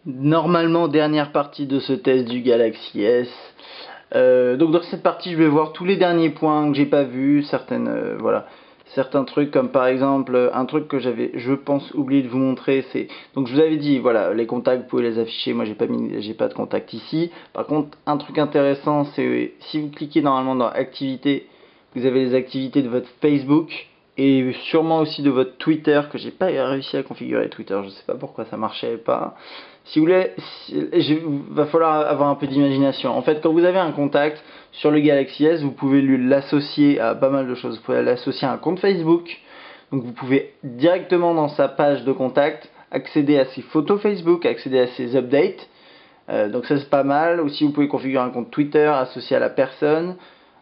Normalement, dernière partie de ce test du Galaxy S. Donc dans cette partie, je vais voir tous les derniers points que j'ai pas vus, certains trucs comme par exemple un truc que j'avais, je pense, oublié de vous montrer, c'est donc je vous avais dit voilà les contacts, vous pouvez les afficher. Moi j'ai pas de contact ici. Par contre, un truc intéressant, c'est si vous cliquez normalement dans activités, vous avez les activités de votre Facebook et sûrement aussi de votre Twitter que j'ai pas réussi à configurer Twitter. Je sais pas pourquoi ça marchait pas. Si vous voulez, va falloir avoir un peu d'imagination. En fait, quand vous avez un contact sur le Galaxy S, vous pouvez l'associer à pas mal de choses. Vous pouvez l'associer à un compte Facebook. Donc vous pouvez directement dans sa page de contact accéder à ses photos Facebook, accéder à ses updates. Donc ça c'est pas mal. Aussi vous pouvez configurer un compte Twitter associé à la personne.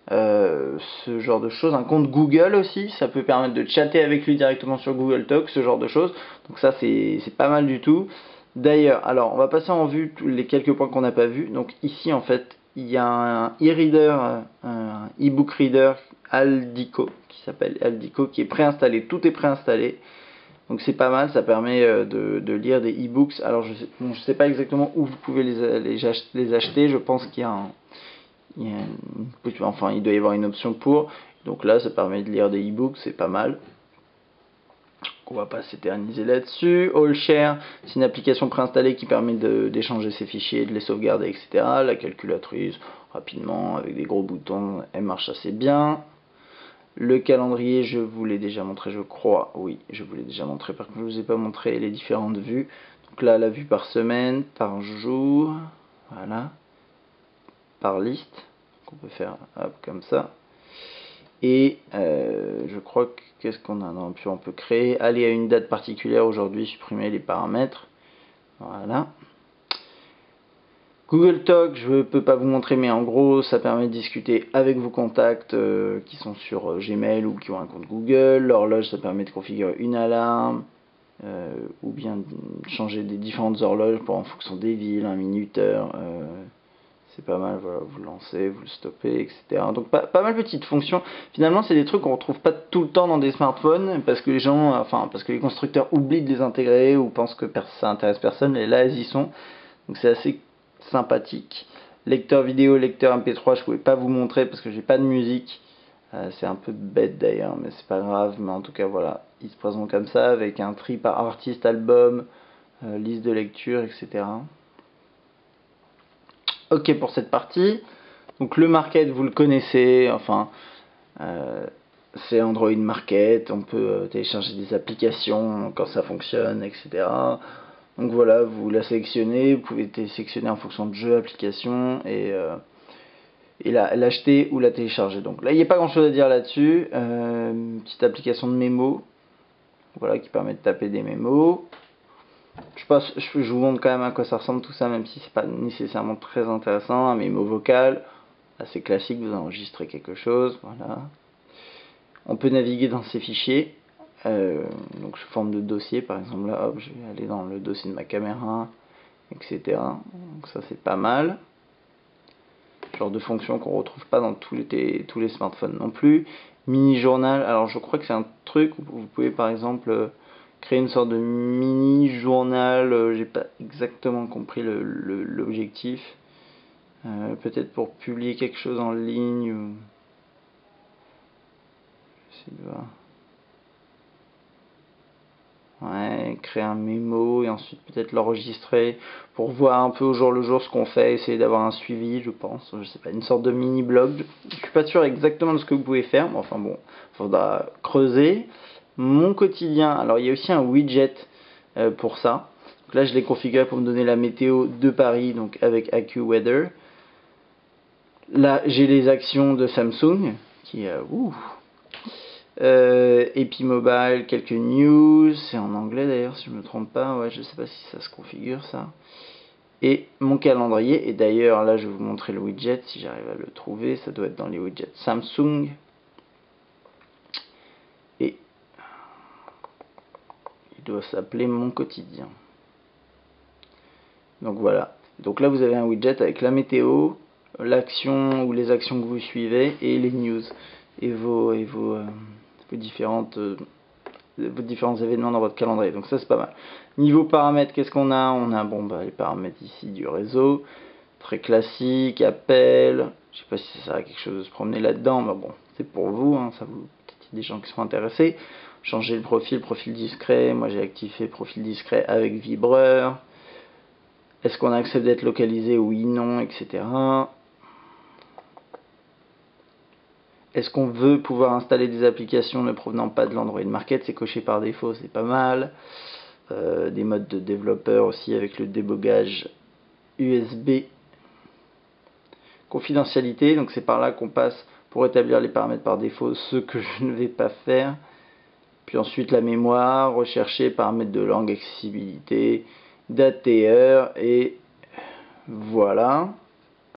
Ce genre de choses. Un compte Google aussi, ça peut permettre de chatter avec lui directement sur Google Talk, ce genre de choses. Donc ça c'est pas mal du tout. D'ailleurs, alors on va passer en vue tous les quelques points qu'on n'a pas vus. Donc ici en fait, il y a un e-reader, un e-book reader Aldico qui s'appelle Aldico qui est préinstallé, tout est préinstallé. Donc c'est pas mal, ça permet de lire des e-books. Alors je sais pas exactement où vous pouvez les acheter, je pense qu'il y a enfin il doit y avoir une option pour. Donc là ça permet de lire des e-books, c'est pas mal. On va pas s'éterniser là-dessus. AllShare, c'est une application préinstallée qui permet d'échanger ses fichiers, de les sauvegarder, etc. La calculatrice, rapidement, avec des gros boutons, elle marche assez bien. Le calendrier, je vous l'ai déjà montré, je crois. Oui, je vous l'ai déjà montré. Par contre, je ne vous ai pas montré les différentes vues. Donc là, la vue par semaine, par jour, voilà, par liste, qu'on peut faire hop, comme ça. Et je crois que qu'est-ce qu'on a non, puis on peut créer, aller à une date particulière aujourd'hui, supprimer les paramètres. Voilà. Google Talk, je ne peux pas vous montrer, mais en gros, ça permet de discuter avec vos contacts qui sont sur Gmail ou qui ont un compte Google. L'horloge, ça permet de configurer une alarme ou bien de changer des différentes horloges en fonction des villes, un minuteur. C'est pas mal, voilà, vous le lancez, vous le stoppez, etc. Donc pas mal de petites fonctions. Finalement, c'est des trucs qu'on retrouve pas tout le temps dans des smartphones parce que parce que les constructeurs oublient de les intégrer ou pensent que ça intéresse personne. Et là, elles y sont. Donc c'est assez sympathique. Lecteur vidéo, lecteur MP3, je pouvais pas vous montrer parce que j'ai pas de musique. C'est un peu bête d'ailleurs, mais c'est pas grave. Mais en tout cas, voilà, ils se présentent comme ça avec un tri par artiste, album, liste de lecture, etc. Ok pour cette partie. Donc le market, vous le connaissez, enfin, c'est Android Market, on peut télécharger des applications quand ça fonctionne, etc. Donc voilà, vous la sélectionnez, vous pouvez sélectionner en fonction de jeu, application, et l'acheter ou la télécharger. Donc là, il n'y a pas grand chose à dire là-dessus. Une petite application de mémo, voilà, qui permet de taper des mémos. Je vous montre quand même à quoi ça ressemble tout ça, même si c'est pas nécessairement très intéressant. Un mémo vocal, assez classique, vous enregistrez quelque chose, voilà. On peut naviguer dans ces fichiers, donc sous forme de dossier, par exemple là, hop, je vais aller dans le dossier de ma caméra, etc. Donc ça c'est pas mal. Genre de fonction qu'on retrouve pas dans tous les smartphones non plus. Mini journal, alors je crois que c'est un truc où vous pouvez par exemple créer une sorte de mini journal, j'ai pas exactement compris l'objectif. Peut-être pour publier quelque chose en ligne ou... J'essaie de voir. Ouais, créer un mémo et ensuite peut-être l'enregistrer pour voir un peu au jour le jour ce qu'on fait, essayer d'avoir un suivi, je pense, je sais pas, une sorte de mini blog. Je suis pas sûr exactement de ce que vous pouvez faire, mais enfin bon, faudra creuser. Mon quotidien, alors il y a aussi un widget pour ça. Donc là je l'ai configuré pour me donner la météo de Paris, donc avec AccuWeather. Là j'ai les actions de Samsung qui Epi Mobile, quelques news, c'est en anglais d'ailleurs si je me trompe pas, ouais je sais pas si ça se configure ça. Et mon calendrier, et d'ailleurs là je vais vous montrer le widget si j'arrive à le trouver, ça doit être dans les widgets Samsung. Et il doit s'appeler mon quotidien. Donc voilà, donc là vous avez un widget avec la météo, l'action ou les actions que vous suivez et les news et vos différentes vos différents événements dans votre calendrier. Donc ça c'est pas mal. Niveau paramètres, qu'est-ce qu'on a? On a bon, bah, les paramètres ici du réseau. Très classique, appel. Je sais pas si ça sert à quelque chose de se promener là-dedans, mais bon, c'est pour vous, hein, ça vous peut-être des gens qui sont intéressés. Changer le profil discret. Moi j'ai activé profil discret avec vibreur. Est-ce qu'on accepte d'être localisé? Oui, non, etc. Est-ce qu'on veut pouvoir installer des applications ne provenant pas de l'Android Market? C'est coché par défaut, c'est pas mal. Des modes de développeur aussi avec le débogage USB. Confidentialité, donc c'est par là qu'on passe pour établir les paramètres par défaut, ce que je ne vais pas faire. Puis ensuite la mémoire, rechercher paramètres de langue, accessibilité, date et heure, et voilà.